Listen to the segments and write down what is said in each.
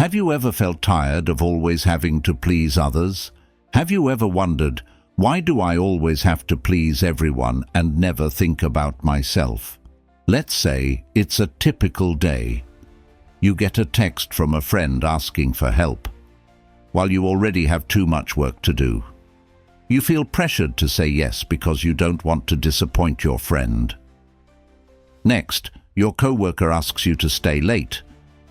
Have you ever felt tired of always having to please others? Have you ever wondered, why do I always have to please everyone and never think about myself? Let's say it's a typical day. You get a text from a friend asking for help, while you already have too much work to do. You feel pressured to say yes because you don't want to disappoint your friend. Next, your coworker asks you to stay late,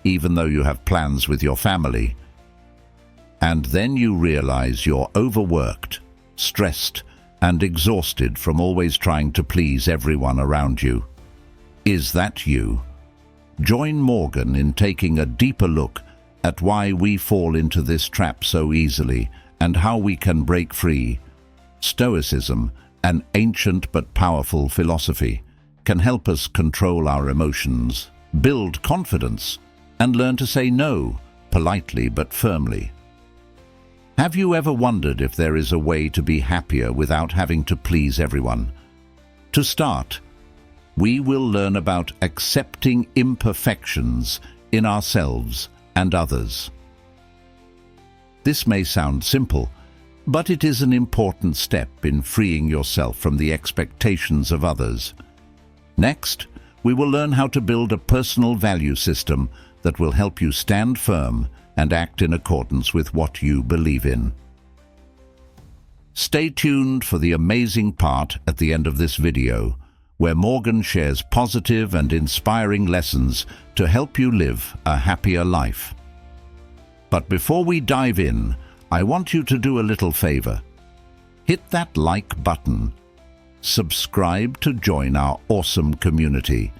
even though you have plans with your family. And then you realize you're overworked, stressed, and exhausted from always trying to please everyone around you. Is that you? Join Morgan in taking a deeper look at why we fall into this trap so easily and how we can break free. Stoicism, an ancient but powerful philosophy, can help us control our emotions, build confidence, and learn to say no, politely but firmly. Have you ever wondered if there is a way to be happier without having to please everyone? To start, we will learn about accepting imperfections in ourselves and others. This may sound simple, but it is an important step in freeing yourself from the expectations of others. Next, we will learn how to build a personal value system that will help you stand firm and act in accordance with what you believe in. Stay tuned for the amazing part at the end of this video, where Morgan shares positive and inspiring lessons to help you live a happier life. But before we dive in, I want you to do a little favor. Hit that like button, subscribe to join our awesome community,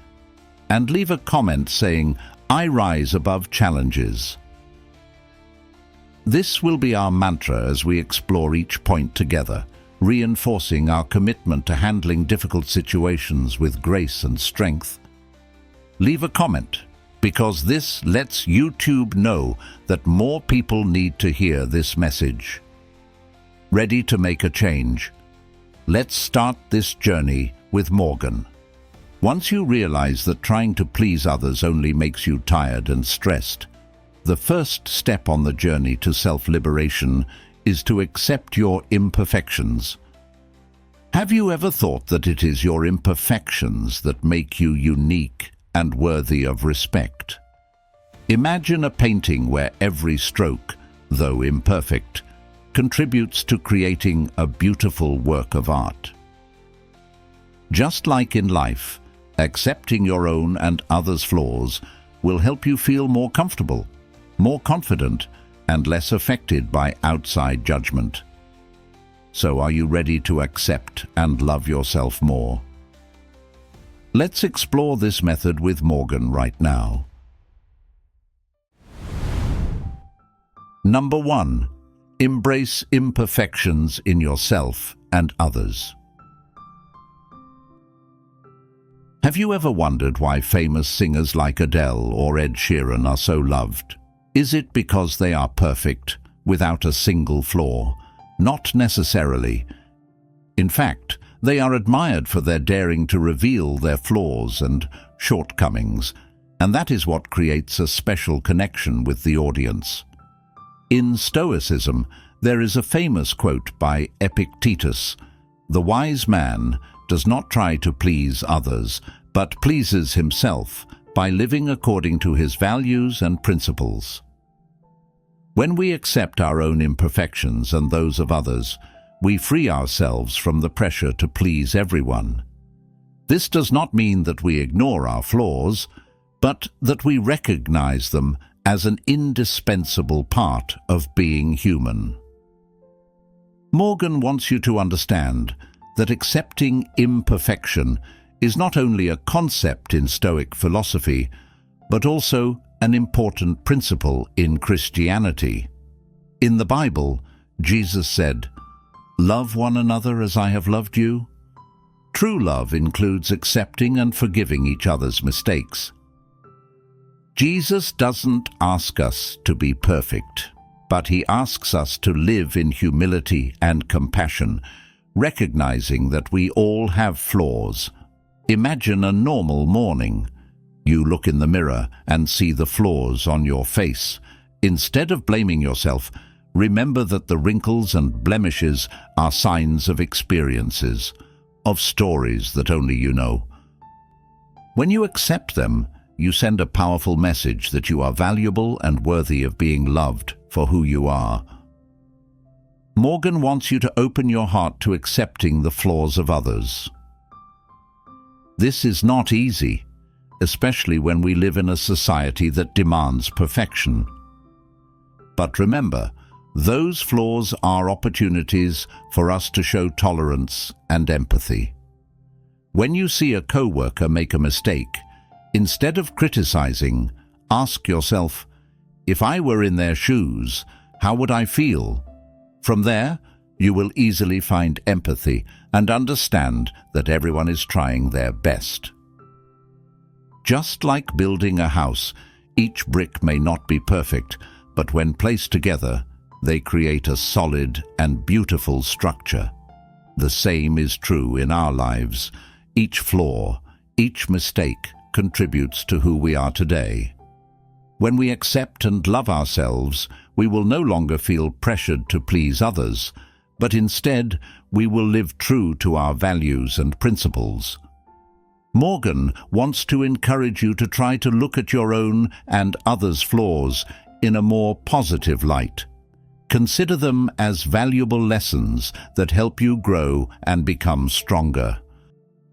and leave a comment saying, "I rise above challenges." This will be our mantra as we explore each point together, reinforcing our commitment to handling difficult situations with grace and strength. Leave a comment, because this lets YouTube know that more people need to hear this message. Ready to make a change? Let's start this journey with Morgan. Once you realize that trying to please others only makes you tired and stressed, the first step on the journey to self-liberation is to accept your imperfections. Have you ever thought that it is your imperfections that make you unique and worthy of respect? Imagine a painting where every stroke, though imperfect, contributes to creating a beautiful work of art. Just like in life, accepting your own and others' flaws will help you feel more comfortable, more confident, and less affected by outside judgment. So are you ready to accept and love yourself more? Let's explore this method with Morgan right now. Number 1. Embrace imperfections in yourself and others. Have you ever wondered why famous singers like Adele or Ed Sheeran are so loved? Is it because they are perfect, without a single flaw? Not necessarily. In fact, they are admired for their daring to reveal their flaws and shortcomings, and that is what creates a special connection with the audience. In Stoicism, there is a famous quote by Epictetus: "The wise man does not try to please others, but pleases himself by living according to his values and principles." When we accept our own imperfections and those of others, we free ourselves from the pressure to please everyone. This does not mean that we ignore our flaws, but that we recognize them as an indispensable part of being human. Morgan wants you to understand that accepting imperfection is not only a concept in Stoic philosophy, but also an important principle in Christianity. In the Bible, Jesus said, "Love one another as I have loved you." True love includes accepting and forgiving each other's mistakes. Jesus doesn't ask us to be perfect, but he asks us to live in humility and compassion, recognizing that we all have flaws. Imagine a normal morning. You look in the mirror and see the flaws on your face, Instead of blaming yourself, remember that the wrinkles and blemishes are signs of experiences, of stories that only you know. When you accept them, you send a powerful message that you are valuable and worthy of being loved for who you are. Morgan wants you to open your heart to accepting the flaws of others. This is not easy, especially when we live in a society that demands perfection. But remember, those flaws are opportunities for us to show tolerance and empathy. When you see a coworker make a mistake, instead of criticizing, ask yourself, if I were in their shoes, how would I feel? From there, you will easily find empathy and understand that everyone is trying their best. Just like building a house, each brick may not be perfect, but when placed together, they create a solid and beautiful structure. The same is true in our lives. Each flaw, each mistake contributes to who we are today. When we accept and love ourselves, we will no longer feel pressured to please others, but instead we will live true to our values and principles. Morgan wants to encourage you to try to look at your own and others' flaws in a more positive light. Consider them as valuable lessons that help you grow and become stronger.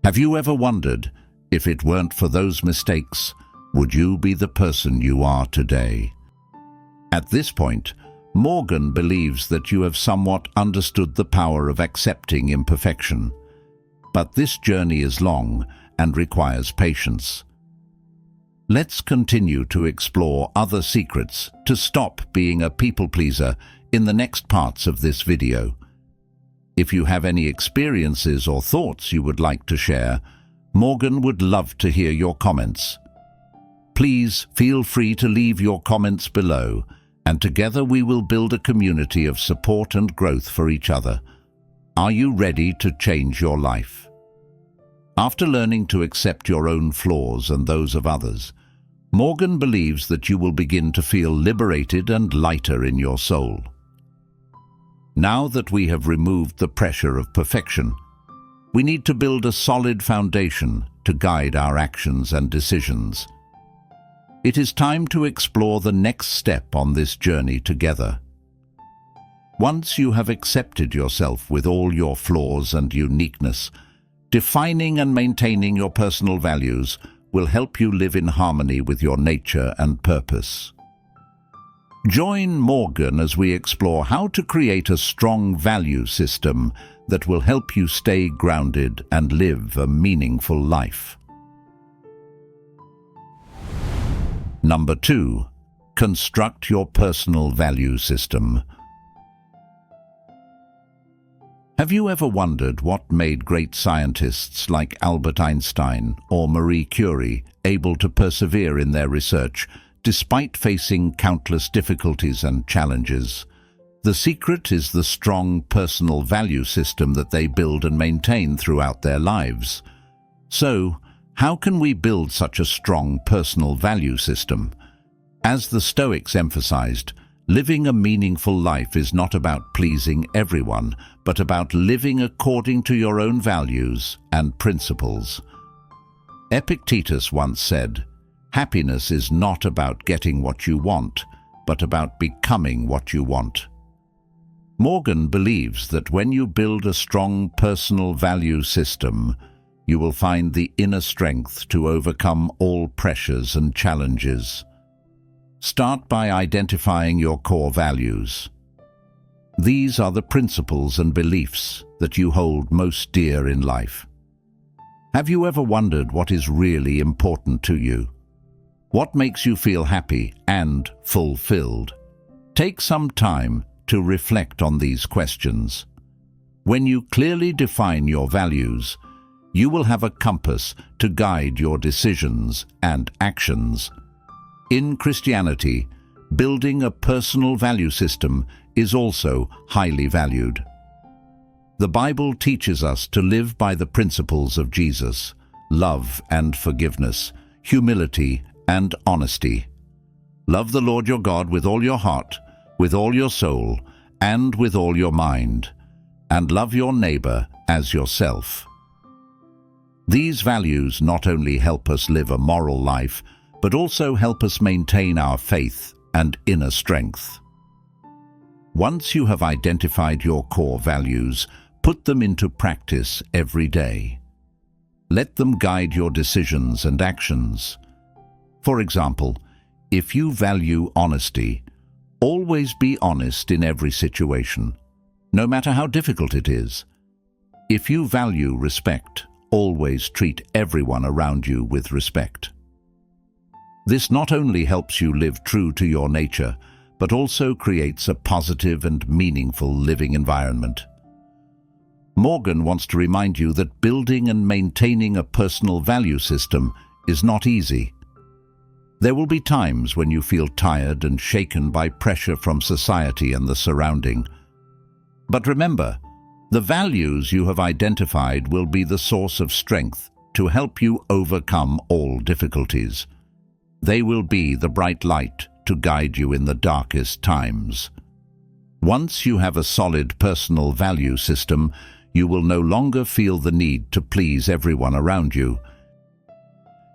Have you ever wondered, if it weren't for those mistakes, would you be the person you are today? At this point, Morgan believes that you have somewhat understood the power of accepting imperfection. But this journey is long and requires patience. Let's continue to explore other secrets to stop being a people-pleaser in the next parts of this video. If you have any experiences or thoughts you would like to share, Morgan would love to hear your comments. Please feel free to leave your comments below, and together we will build a community of support and growth for each other. Are you ready to change your life? After learning to accept your own flaws and those of others, Morgan believes that you will begin to feel liberated and lighter in your soul. Now that we have removed the pressure of perfection, we need to build a solid foundation to guide our actions and decisions. It is time to explore the next step on this journey together. Once you have accepted yourself with all your flaws and uniqueness, defining and maintaining your personal values will help you live in harmony with your nature and purpose. Join Morgan as we explore how to create a strong value system that will help you stay grounded and live a meaningful life. Number 2. Construct your personal value system. Have you ever wondered what made great scientists like Albert Einstein or Marie Curie able to persevere in their research despite facing countless difficulties and challenges? The secret is the strong personal value system that they build and maintain throughout their lives. So, how can we build such a strong personal value system? As the Stoics emphasized, living a meaningful life is not about pleasing everyone, but about living according to your own values and principles. Epictetus once said, "Happiness is not about getting what you want, but about becoming what you want." Morgan believes that when you build a strong personal value system, you will find the inner strength to overcome all pressures and challenges. Start by identifying your core values. These are the principles and beliefs that you hold most dear in life. Have you ever wondered what is really important to you? What makes you feel happy and fulfilled? Take some time to reflect on these questions. When you clearly define your values, you will have a compass to guide your decisions and actions. In Christianity, building a personal value system is also highly valued. The Bible teaches us to live by the principles of Jesus: love and forgiveness, humility and honesty. Love the Lord your God with all your heart, with all your soul, and with all your mind, and love your neighbor as yourself. These values not only help us live a moral life, but also help us maintain our faith and inner strength. Once you have identified your core values, put them into practice every day. Let them guide your decisions and actions. For example, if you value honesty, always be honest in every situation, no matter how difficult it is. If you value respect, always treat everyone around you with respect. This not only helps you live true to your nature, but also creates a positive and meaningful living environment. Morgan wants to remind you that building and maintaining a personal value system is not easy. There will be times when you feel tired and shaken by pressure from society and the surrounding. But remember, the values you have identified will be the source of strength to help you overcome all difficulties. They will be the bright light to guide you in the darkest times. Once you have a solid personal value system, you will no longer feel the need to please everyone around you.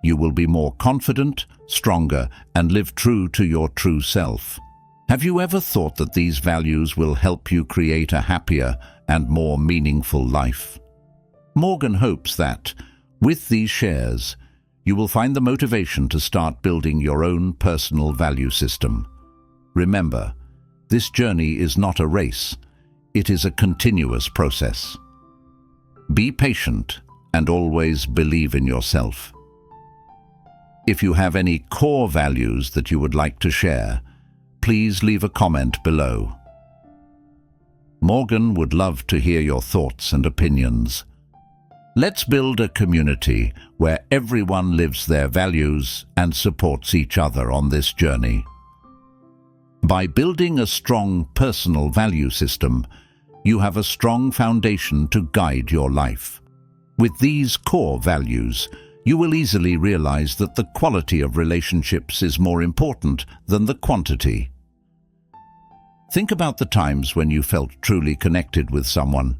You will be more confident, stronger, and live true to your true self. Have you ever thought that these values will help you create a happier and more meaningful life? Morgan hopes that, with these shares, you will find the motivation to start building your own personal value system. Remember, this journey is not a race. It is a continuous process. Be patient and always believe in yourself. If you have any core values that you would like to share, please leave a comment below. Morgan would love to hear your thoughts and opinions. Let's build a community where everyone lives their values and supports each other on this journey. By building a strong personal value system, you have a strong foundation to guide your life. With these core values, you will easily realize that the quality of relationships is more important than the quantity. Think about the times when you felt truly connected with someone,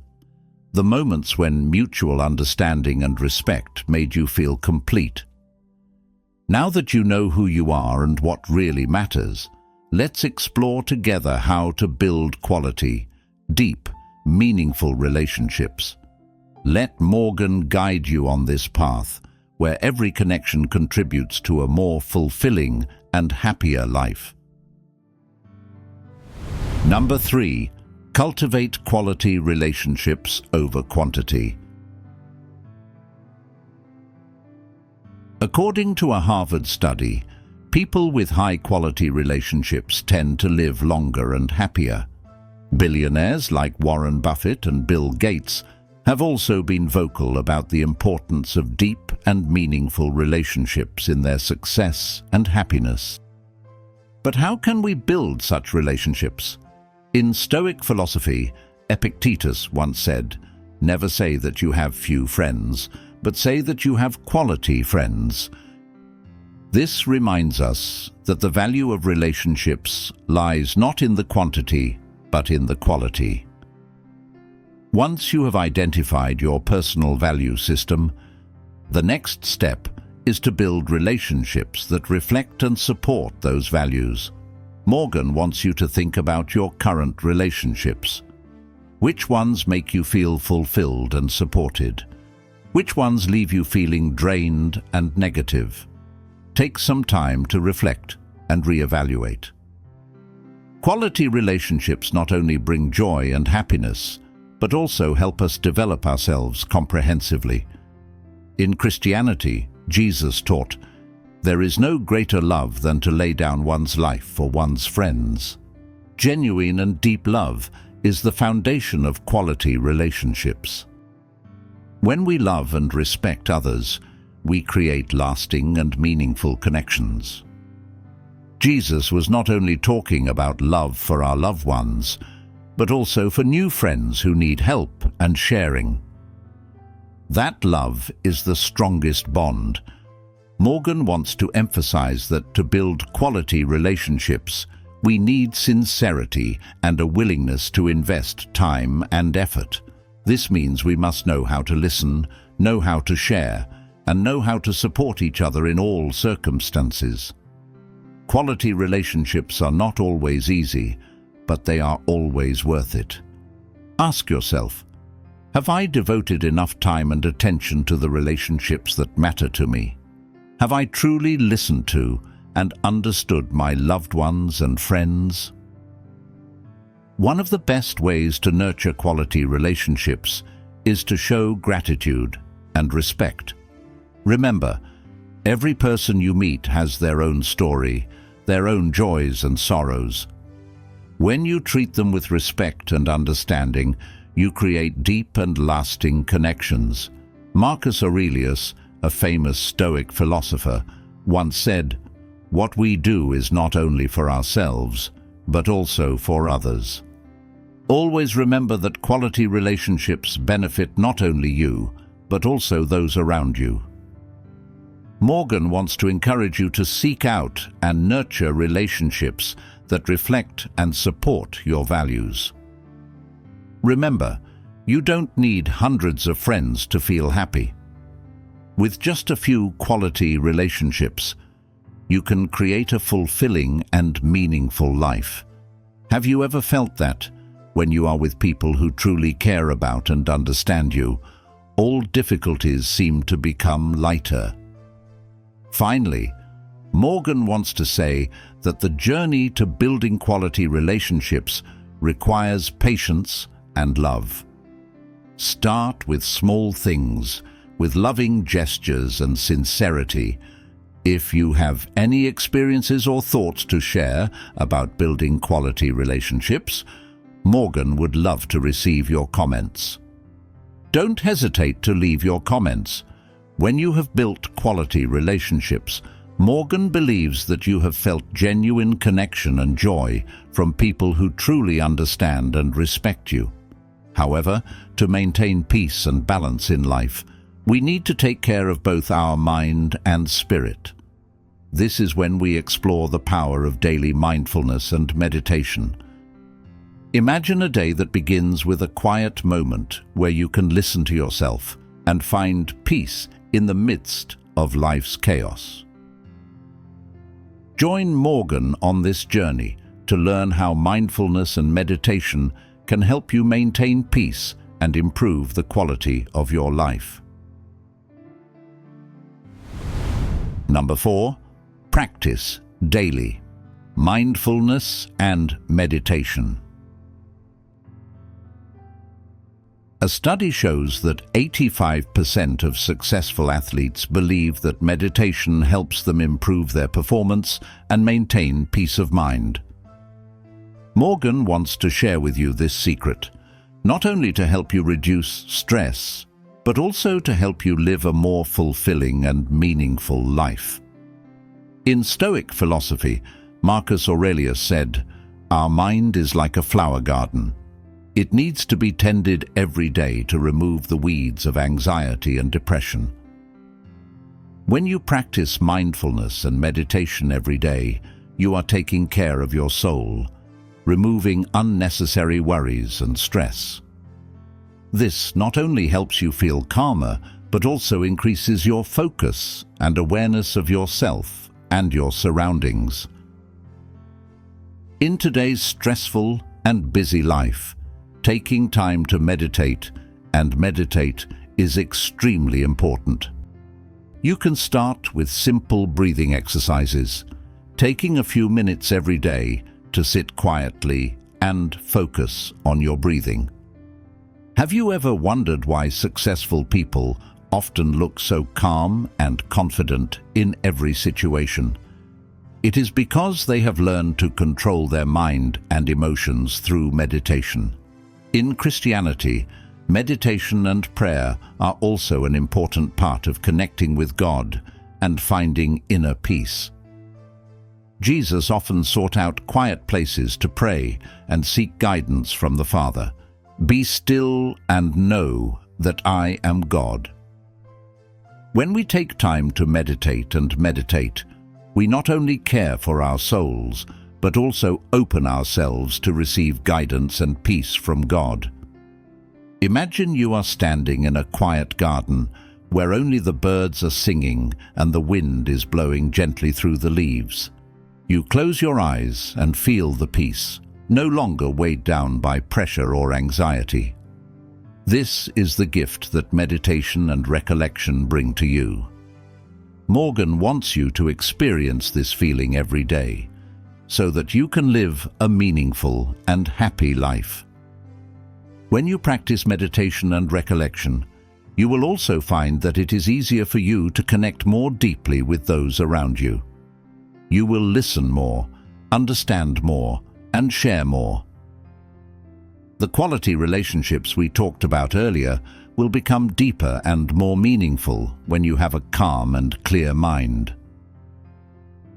the moments when mutual understanding and respect made you feel complete. Now that you know who you are and what really matters, let's explore together how to build quality, deep, meaningful relationships. Let Morgan guide you on this path, where every connection contributes to a more fulfilling and happier life. Number 3. Cultivate quality relationships over quantity. According to a Harvard study, people with high-quality relationships tend to live longer and happier. Billionaires like Warren Buffett and Bill Gates have also been vocal about the importance of deep and meaningful relationships in their success and happiness. But how can we build such relationships? In Stoic philosophy, Epictetus once said, "Never say that you have few friends, but say that you have quality friends." This reminds us that the value of relationships lies not in the quantity, but in the quality. Once you have identified your personal value system, the next step is to build relationships that reflect and support those values. Morgan wants you to think about your current relationships. Which ones make you feel fulfilled and supported? Which ones leave you feeling drained and negative? Take some time to reflect and reevaluate. Quality relationships not only bring joy and happiness, but also help us develop ourselves comprehensively. In Christianity, Jesus taught, "There is no greater love than to lay down one's life for one's friends." Genuine and deep love is the foundation of quality relationships. When we love and respect others, we create lasting and meaningful connections. Jesus was not only talking about love for our loved ones, but also for new friends who need help and sharing. That love is the strongest bond. Morgan wants to emphasize that to build quality relationships, we need sincerity and a willingness to invest time and effort. This means we must know how to listen, know how to share, and know how to support each other in all circumstances. Quality relationships are not always easy, but they are always worth it. Ask yourself, have I devoted enough time and attention to the relationships that matter to me? Have I truly listened to and understood my loved ones and friends? One of the best ways to nurture quality relationships is to show gratitude and respect. Remember, every person you meet has their own story, their own joys and sorrows. When you treat them with respect and understanding, you create deep and lasting connections. Marcus Aurelius, a famous Stoic philosopher, once said, "What we do is not only for ourselves, but also for others." Always remember that quality relationships benefit not only you, but also those around you. Morgan wants to encourage you to seek out and nurture relationships that reflect and support your values. Remember, you don't need hundreds of friends to feel happy. With just a few quality relationships, you can create a fulfilling and meaningful life. Have you ever felt that, when you are with people who truly care about and understand you, all difficulties seem to become lighter? Finally, Morgan wants to say that the journey to building quality relationships requires patience and love. Start with small things, with loving gestures and sincerity. If you have any experiences or thoughts to share about building quality relationships, Morgan would love to receive your comments. Don't hesitate to leave your comments. When you have built quality relationships, Morgan believes that you have felt genuine connection and joy from people who truly understand and respect you. However, to maintain peace and balance in life, we need to take care of both our mind and spirit. This is when we explore the power of daily mindfulness and meditation. Imagine a day that begins with a quiet moment where you can listen to yourself and find peace in the midst of life's chaos. Join Morgan on this journey to learn how mindfulness and meditation can help you maintain peace and improve the quality of your life. Number 4, practice daily. Mindfulness and meditation. A study shows that 85% of successful athletes believe that meditation helps them improve their performance and maintain peace of mind. Morgan wants to share with you this secret, not only to help you reduce stress, but also to help you live a more fulfilling and meaningful life. In Stoic philosophy, Marcus Aurelius said, "Our mind is like a flower garden. It needs to be tended every day to remove the weeds of anxiety and depression." When you practice mindfulness and meditation every day, you are taking care of your soul, removing unnecessary worries and stress. This not only helps you feel calmer, but also increases your focus and awareness of yourself and your surroundings. In today's stressful and busy life, taking time to meditate is extremely important. You can start with simple breathing exercises, taking a few minutes every day to sit quietly and focus on your breathing. Have you ever wondered why successful people often look so calm and confident in every situation? It is because they have learned to control their mind and emotions through meditation. In Christianity, meditation and prayer are also an important part of connecting with God and finding inner peace. Jesus often sought out quiet places to pray and seek guidance from the Father. "Be still and know that I am God." When we take time to meditate and meditate, we not only care for our souls, but also open ourselves to receive guidance and peace from God. Imagine you are standing in a quiet garden where only the birds are singing and the wind is blowing gently through the leaves. You close your eyes and feel the peace, no longer weighed down by pressure or anxiety. This is the gift that meditation and recollection bring to you. Morgan wants you to experience this feeling every day, so that you can live a meaningful and happy life. When you practice meditation and recollection, you will also find that it is easier for you to connect more deeply with those around you. You will listen more, understand more, and share more. The quality relationships we talked about earlier will become deeper and more meaningful when you have a calm and clear mind.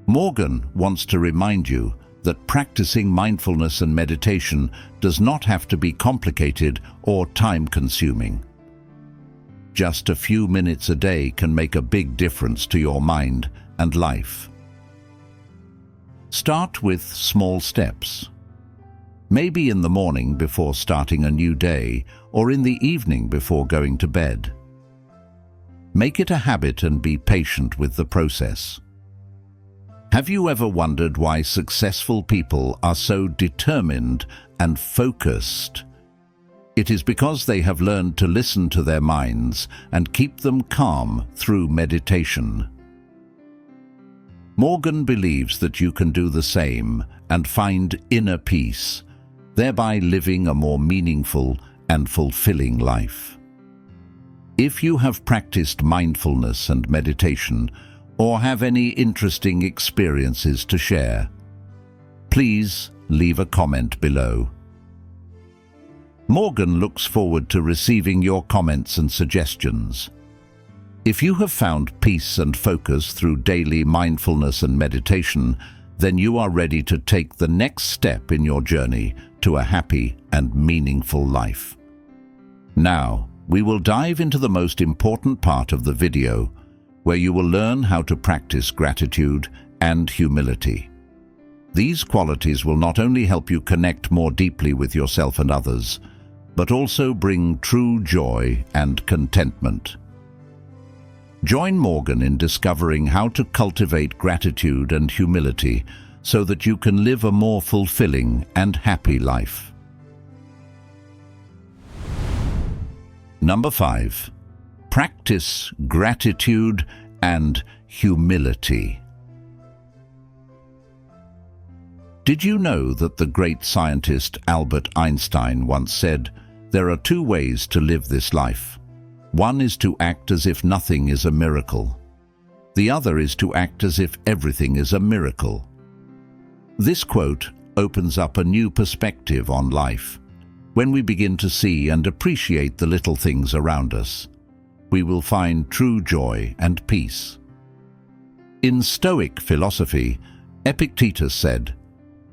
Morgan wants to remind you that practicing mindfulness and meditation does not have to be complicated or time-consuming. Just a few minutes a day can make a big difference to your mind and life. Start with small steps. Maybe in the morning before starting a new day, or in the evening before going to bed. Make it a habit and be patient with the process. Have you ever wondered why successful people are so determined and focused? It is because they have learned to listen to their minds and keep them calm through meditation. Morgan believes that you can do the same and find inner peace, thereby living a more meaningful and fulfilling life. If you have practiced mindfulness and meditation, or have any interesting experiences to share, please leave a comment below. Morgan looks forward to receiving your comments and suggestions. If you have found peace and focus through daily mindfulness and meditation, then you are ready to take the next step in your journey to a happy and meaningful life. Now, we will dive into the most important part of the video, where you will learn how to practice gratitude and humility. These qualities will not only help you connect more deeply with yourself and others, but also bring true joy and contentment. Join Morgan in discovering how to cultivate gratitude and humility so that you can live a more fulfilling and happy life. Number 5. Practice gratitude and humility. Did you know that the great scientist Albert Einstein once said, "There are two ways to live this life. One is to act as if nothing is a miracle. The other is to act as if everything is a miracle." This quote opens up a new perspective on life. When we begin to see and appreciate the little things around us, we will find true joy and peace. In Stoic philosophy, Epictetus said,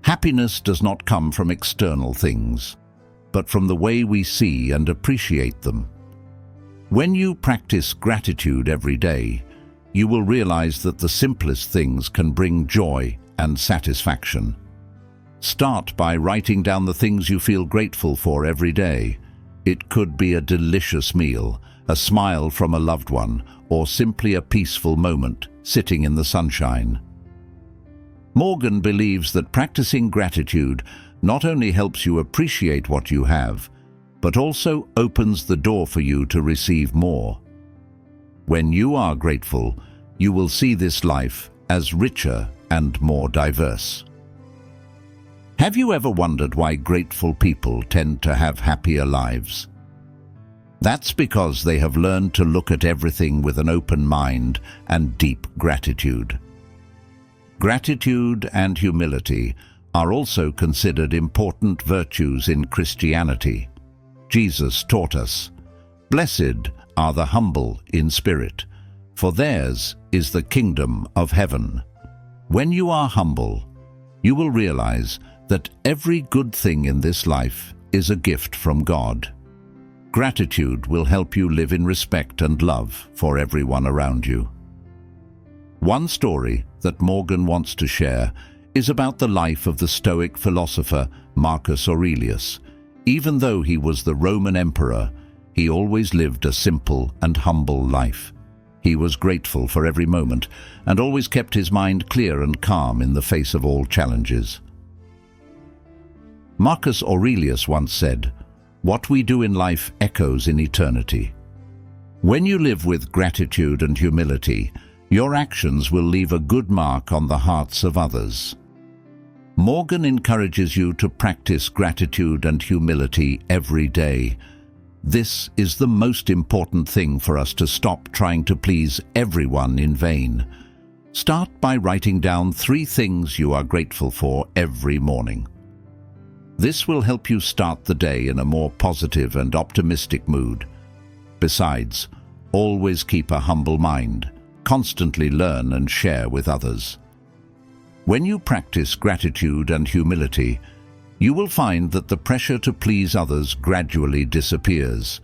"Happiness does not come from external things, but from the way we see and appreciate them." When you practice gratitude every day, you will realize that the simplest things can bring joy and satisfaction. Start by writing down the things you feel grateful for every day. It could be a delicious meal, a smile from a loved one, or simply a peaceful moment sitting in the sunshine. Morgan believes that practicing gratitude not only helps you appreciate what you have, but also opens the door for you to receive more. When you are grateful, you will see this life as richer and more diverse. Have you ever wondered why grateful people tend to have happier lives? That's because they have learned to look at everything with an open mind and deep gratitude. Gratitude and humility are also considered important virtues in Christianity. Jesus taught us, "Blessed are the humble in spirit, for theirs is the kingdom of heaven." When you are humble, you will realize that every good thing in this life is a gift from God. Gratitude will help you live in respect and love for everyone around you. One story that Morgan wants to share is about the life of the Stoic philosopher Marcus Aurelius. Even though he was the Roman emperor, he always lived a simple and humble life. He was grateful for every moment and always kept his mind clear and calm in the face of all challenges. Marcus Aurelius once said, "What we do in life echoes in eternity." When you live with gratitude and humility, your actions will leave a good mark on the hearts of others. Morgan encourages you to practice gratitude and humility every day. This is the most important thing for us to stop trying to please everyone in vain. Start by writing down 3 things you are grateful for every morning. This will help you start the day in a more positive and optimistic mood. Besides, always keep a humble mind. Constantly learn and share with others. When you practice gratitude and humility, you will find that the pressure to please others gradually disappears.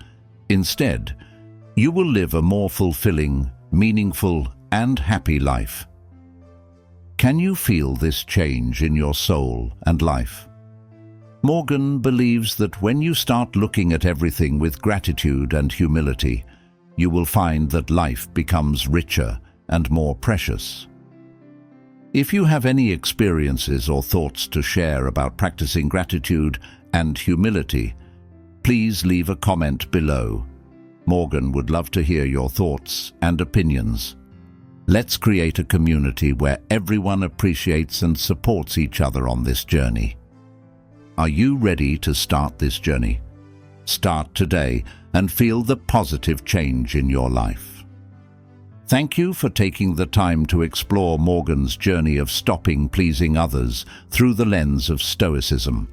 Instead, you will live a more fulfilling, meaningful, and happy life. Can you feel this change in your soul and life? Morgan believes that when you start looking at everything with gratitude and humility, you will find that life becomes richer and more precious. If you have any experiences or thoughts to share about practicing gratitude and humility, please leave a comment below. Morgan would love to hear your thoughts and opinions. Let's create a community where everyone appreciates and supports each other on this journey. Are you ready to start this journey? Start today and feel the positive change in your life. Thank you for taking the time to explore Morgan's journey of stopping pleasing others through the lens of Stoicism.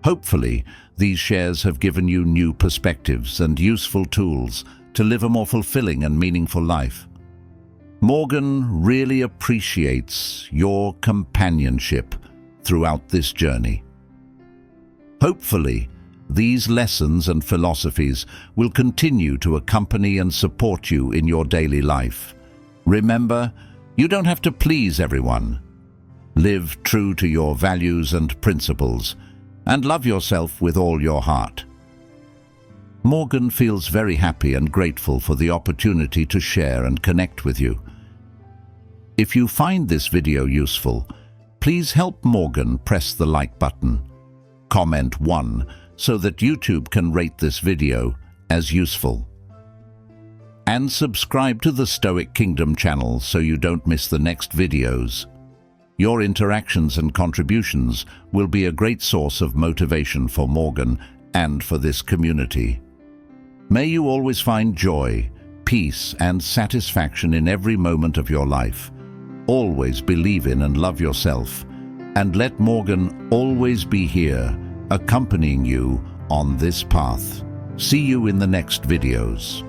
Hopefully, these shares have given you new perspectives and useful tools to live a more fulfilling and meaningful life. Morgan really appreciates your companionship throughout this journey. Hopefully, these lessons and philosophies will continue to accompany and support you in your daily life. Remember, you don't have to please everyone. Live true to your values and principles, and love yourself with all your heart. Morgan feels very happy and grateful for the opportunity to share and connect with you. If you find this video useful, please help Morgan press the like button. Comment 1 so that YouTube can rate this video as useful. And subscribe to the Stoic Kingdom channel so you don't miss the next videos. Your interactions and contributions will be a great source of motivation for Morgan and for this community. May you always find joy, peace, and satisfaction in every moment of your life. Always believe in and love yourself, and let Morgan always be here, accompanying you on this path. See you in the next videos.